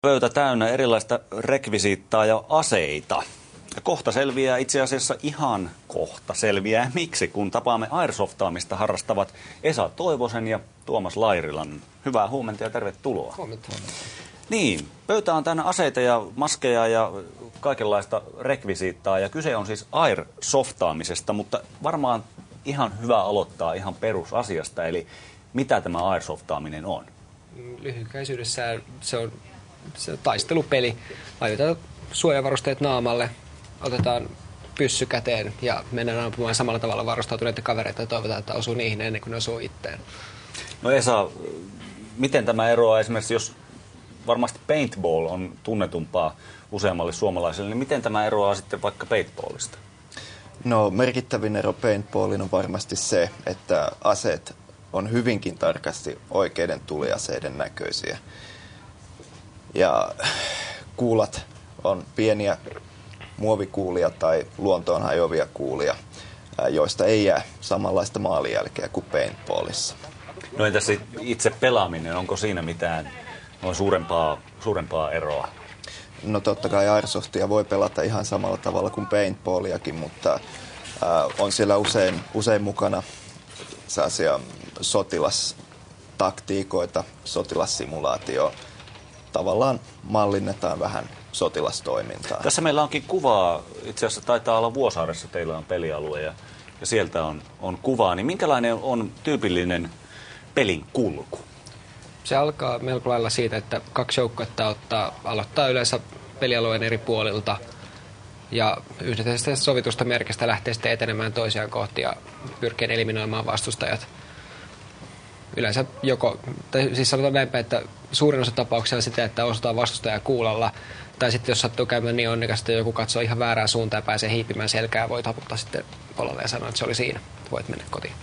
Pöytä täynnä erilaista rekvisiittaa ja aseita. Ja kohta selviää, itse asiassa ihan kohta selviää miksi, kun tapaamme airsoftaamista harrastavat Esa Toivosen ja Tuomas Lairilan. Hyvää huomenta ja tervetuloa. Huomenta. Niin, pöytä on täynnä aseita ja maskeja ja kaikenlaista rekvisiittaa. Ja kyse on siis airsoftaamisesta, mutta varmaan ihan hyvä aloittaa ihan perusasiasta. Eli mitä tämä airsoftaaminen on? Lyhykäisyydessään se on taistelupeli. Laitetaan suojavarusteet naamalle, otetaan pyssy käteen ja mennään ampumaan samalla tavalla varustautuneita kavereita ja toivotaan, että osuu niihin ennen kuin ne osuu itteen. No Esa, miten tämä eroaa esimerkiksi, jos varmasti paintball on tunnetumpaa useammalle suomalaiselle, niin miten tämä eroaa sitten vaikka paintballista? No merkittävin ero paintballiin on varmasti se, että aseet on hyvinkin tarkasti oikeiden tuliaseiden näköisiä. Ja kuulat on pieniä muovikuulia tai luontoon hajoavia kuulia, joista ei jää samanlaista maalijälkeä kuin paintballissa. No entäs itse pelaaminen, onko siinä mitään noin suurempaa eroa? No totta kai airsoftia voi pelata ihan samalla tavalla kuin paintballiakin, mutta on siellä usein mukana sellaisia sotilastaktiikoita, sotilassimulaatio. Tavallaan mallinnetaan vähän sotilastoimintaa. Tässä meillä onkin kuvaa, itse asiassa taitaa olla Vuosaaressa, teillä on pelialue ja sieltä on kuvaa. Niin minkälainen on tyypillinen pelin kulku? Se alkaa melko lailla siitä, että kaksi joukkuetta aloittaa yleensä pelialueen eri puolilta ja yhdessä sovitusta merkistä lähtee sitten etenemään toisiaan kohti ja pyrkien eliminoimaan vastustajat. Yleensä siis sanotaan näinpä, että suurin osa tapauksia on sitä, että osutaan vastustajaa kuulalla. Tai sitten jos sattuu käymään niin onnekas, että joku katsoo ihan väärään suuntaan ja pääsee hiipimään selkää, voi taputtaa sitten pololle ja sanoa, että se oli siinä. Voit mennä kotiin.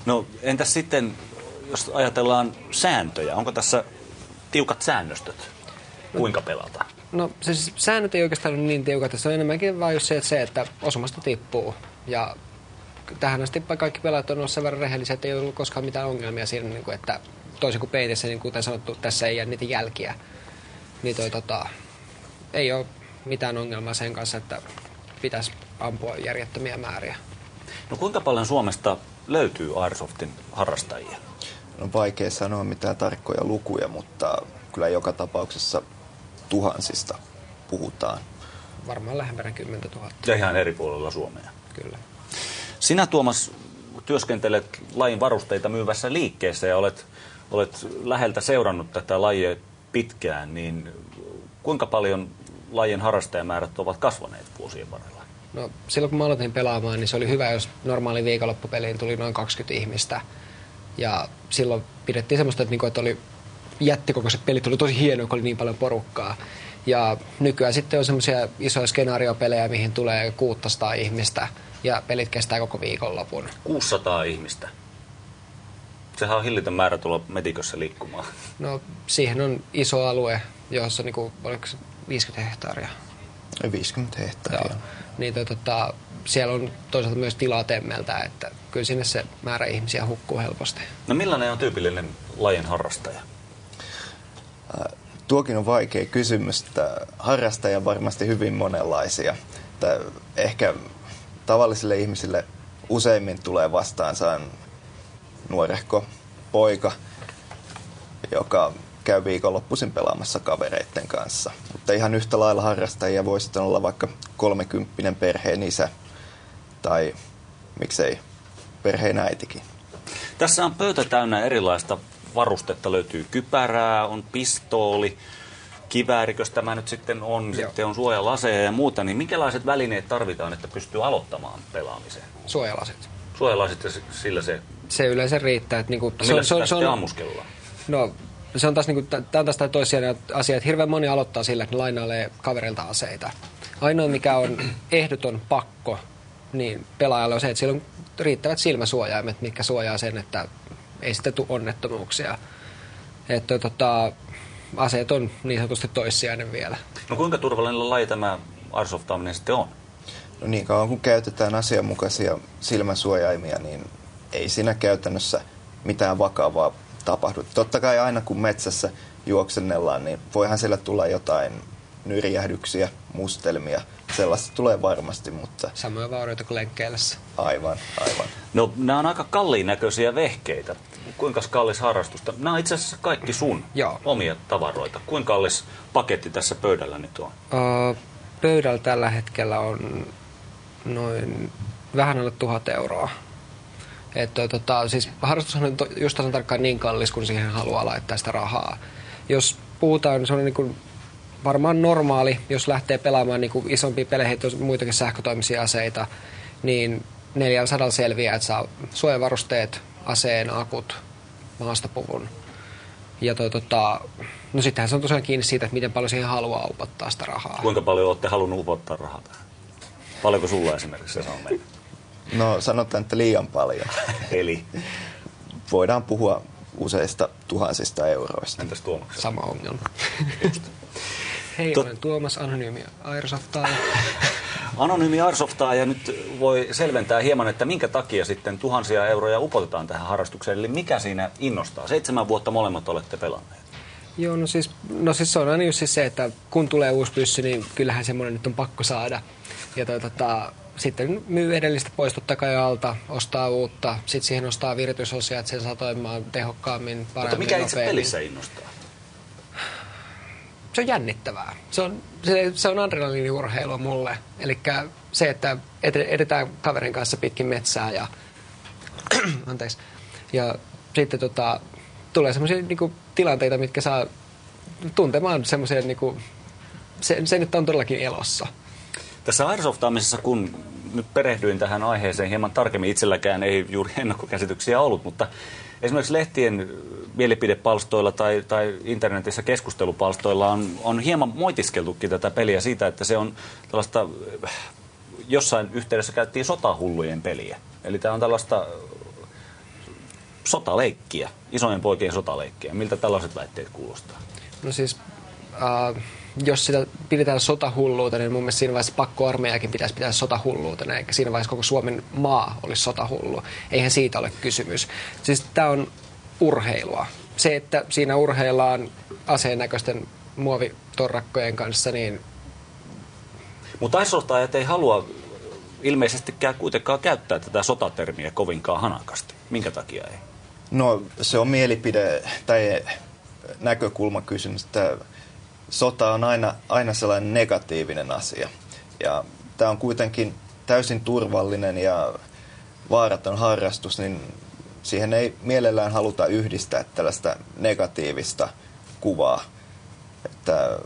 No entäs sitten, jos ajatellaan sääntöjä, onko tässä tiukat säännöstöt? Kuinka pelata? No siis säännöt ei oikeastaan ole niin tiukat, se on enemmänkin vain just se, että osumasta tippuu. Ja tähän asti kaikki pelaajat on ollut sen verran rehellisiä, että ei ollut koskaan mitään ongelmia siinä, että toisin kuin peitissä, niin kuten sanottu, tässä ei jää niitä jälkiä. Niin ei ole mitään ongelmaa sen kanssa, että pitäisi ampua järjettömiä määriä. No kuinka paljon Suomesta löytyy airsoftin harrastajia? On vaikea sanoa mitään tarkkoja lukuja, mutta kyllä joka tapauksessa tuhansista puhutaan. Varmaan lähempänä 10 000. Ja ihan eri puolilla Suomea. Kyllä. Sinä, Tuomas, työskentelet lajin varusteita myyvässä liikkeessä ja olet läheltä seurannut tätä lajia pitkään, niin kuinka paljon lajin harrastajamäärät ovat kasvaneet vuosien varrella? No, silloin kun mä aloitin pelaamaan, niin se oli hyvä, jos normaali viikonloppupeliin tuli noin 20 ihmistä. Ja silloin pidettiin semmoista, että oli jättikokoiset pelit, oli tosi hienoa, kun oli niin paljon porukkaa. Ja nykyään sitten on semmoisia isoja skenaariopelejä, mihin tulee 600 ihmistä. Ja pelit kestää koko viikonlopun. 600 ihmistä? Sehän on hillitön määrä tulla metikössä liikkumaan. No siihen on iso alue, jossa oliko 50 hehtaaria? 50 hehtaaria. Joo. Niin siellä on toisaalta myös tilaa temmeltä, että kyllä sinne se määrä ihmisiä hukkuu helposti. No millainen on tyypillinen lajin harrastaja? Tuokin on vaikea kysymys. Harrastajia on varmasti hyvin monenlaisia. Ehkä tavallisille ihmisille useimmin tulee vastaansa nuorehko poika, joka käy viikonloppuisin pelaamassa kavereiden kanssa. Mutta ihan yhtä lailla harrastajia voi sitten olla vaikka 30 perheen isä tai miksei perheen äitikin. Tässä on pöytä täynnä erilaista varustetta. Löytyy kypärää, on pistooli, kiväärikös tämä nyt sitten on, Joo. Sitten on suojalaseja ja muuta. Niin minkälaiset välineet tarvitaan, että pystyy aloittamaan pelaamisen? Suojalasit. Suojalasit ja sillä se... Se yleensä riittää. Että No millä sitä sitten ammuskellaan? No se on taas, toisiaan asia, että hirveän moni aloittaa sillä, että ne lainailee kavereilta aseita. Ainoa mikä on ehdoton pakko niin pelaajalle on se, että siellä on riittävät silmäsuojaimet, mitkä suojaa sen, että ei sitten tule onnettomuuksia. Että aseet on niin sanotusti toissijainen vielä. No kuinka turvallinen laji tämä airsoftaaminen sitten on? No niin kauan kun käytetään asianmukaisia silmäsuojaimia, niin ei siinä käytännössä mitään vakavaa tapahdu. Totta kai aina kun metsässä juoksennellaan, niin voihan siellä tulla jotain nyrjähdyksiä, mustelmia. Sellaista tulee varmasti, mutta... Samoja vaurioita kuin lenkkeillässä. Aivan. No, nämä on aika kalliin näköisiä vehkeitä. Kuinka kallis harrastusta? Nämä on itse asiassa kaikki sun omia tavaroita. Kuinka kallis paketti tässä pöydällä nyt on? Pöydällä tällä hetkellä on noin vähän alle 1 000 euroa. Siis harrastushan on just tasan tarkkaan niin kallis, kun siihen haluaa laittaa sitä rahaa. Jos puhutaan, se on niin kuin varmaan normaali, jos lähtee pelaamaan niin kuin isompia pelejä, muitakin sähkötoimisia aseita, niin 400 selviää, että saa suojavarusteet, aseen, akut, maastopuvun. Ja no sittenhän se on tosiaan kiinni siitä, että miten paljon siihen haluaa upottaa sitä rahaa. Kuinka paljon olette halunnut upottaa rahaa tähän? Paljonko sulla esimerkiksi se on mennyt? No sanotaan, että liian paljon. Eli? Voidaan puhua useista tuhansista euroista. Entäs Tuomas? Sama ongelma. Hei, olen Tuomas, anonyymi Airsoftaaja. Anonyymi Airsoftaaja nyt voi selventää hieman, että minkä takia sitten tuhansia euroja upotetaan tähän harrastukseen. Eli mikä siinä innostaa? 7 vuotta molemmat olette pelanneet. Joo, no siis se on aina just siis se, että kun tulee uusi pyssy, niin kyllähän semmoinen nyt on pakko saada. Ja sitten myy edellistä pois totta kai alta, ostaa uutta, sitten siihen ostaa viritysosia, että sen saa toimimaan tehokkaammin, paremmin, mutta mikä itse nopeammin. pelissä innostaa? Se on jännittävää. Se on adrenaliiniurheilua mulle. Eli se, että edetään kaverin kanssa pitkin metsää ja anteeksi. Ja sitten tulee semmoisia niinku tilanteita, mitkä saa tuntemaan semmoisia niinku se nyt on todellakin elossa. Tässä airsoftaamisessa, kun nyt perehdyin tähän aiheeseen hieman tarkemmin, itselläkään ei juuri ennakkokäsityksiä ollut, mutta esimerkiksi lehtien mielipidepalstoilla tai internetissä keskustelupalstoilla on hieman moitiskeltukin tätä peliä siitä, että se on tällaista, jossain yhteydessä käytettiin sotahullujen peliä. Eli tämä on tällaista sotaleikkiä, isojen poikien sotaleikkiä. Miltä tällaiset väitteet kuulostaa? No siis, jos sitä pidetään sotahulluutena, niin mun mielestä siinä vaiheessa pakkoarmeijakin pitäisi pitää sotahulluutena, eikä siinä vaiheessa koko Suomen maa olisi sotahullu. Eihän siitä ole kysymys. Siis tämä on urheilua. Se, että siinä urheillaan aseen näköisten muovitorrakkojen kanssa, niin... Mutta airsoftaajat ei halua ilmeisestikään kuitenkaan käyttää tätä sotatermiä kovinkaan hanakasti. Minkä takia ei? No se on mielipide tai näkökulmakysymys, että sota on aina sellainen negatiivinen asia. Ja tämä on kuitenkin täysin turvallinen ja vaaraton harrastus, niin siihen ei mielellään haluta yhdistää tällaista negatiivista kuvaa. Että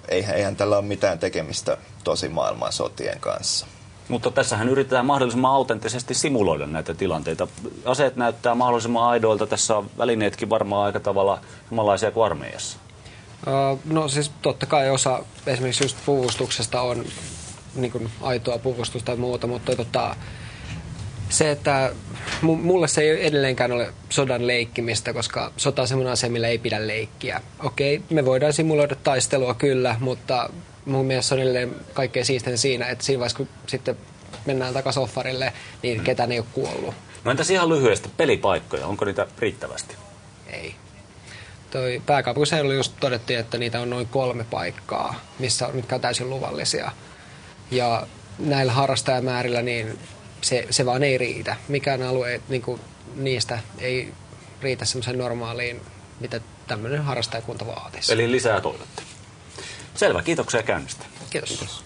eihän tällä ole mitään tekemistä tosimaailman sotien kanssa. Mutta tässähän yritetään mahdollisimman autenttisesti simuloida näitä tilanteita. Aseet näyttää mahdollisimman aidoilta. Tässä on välineetkin varmaan aika tavalla samanlaisia kuin armeijassa. No siis totta kai osa esimerkiksi just puvustuksesta on niin kuin aitoa puvustusta tai muuta, mutta se, että mulle se ei edelleenkään ole sodan leikkimistä, koska sota on semmoinen asia, millä ei pidä leikkiä. Okei, me voidaan simuloida taistelua kyllä, mutta mun mielestä on edelleen kaikkein siistintä siinä, että siinä vaiheessa kun sitten mennään takaisin offarille, niin ketään ei ole kuollut. No entäs ihan lyhyesti pelipaikkoja, onko niitä riittävästi? Ei. Pääkaupunkiseudulla just todettiin, että niitä on noin 3 paikkaa, mitkä on täysin luvallisia. Ja näillä harrastajamäärillä niin se vaan ei riitä. Mikään alue niin kuin niistä ei riitä semmoiseen normaaliin, mitä tämmöinen harrastajakunta vaatisi. Eli lisää toivotte. Selvä, kiitoksia käynnistä. Kiitos.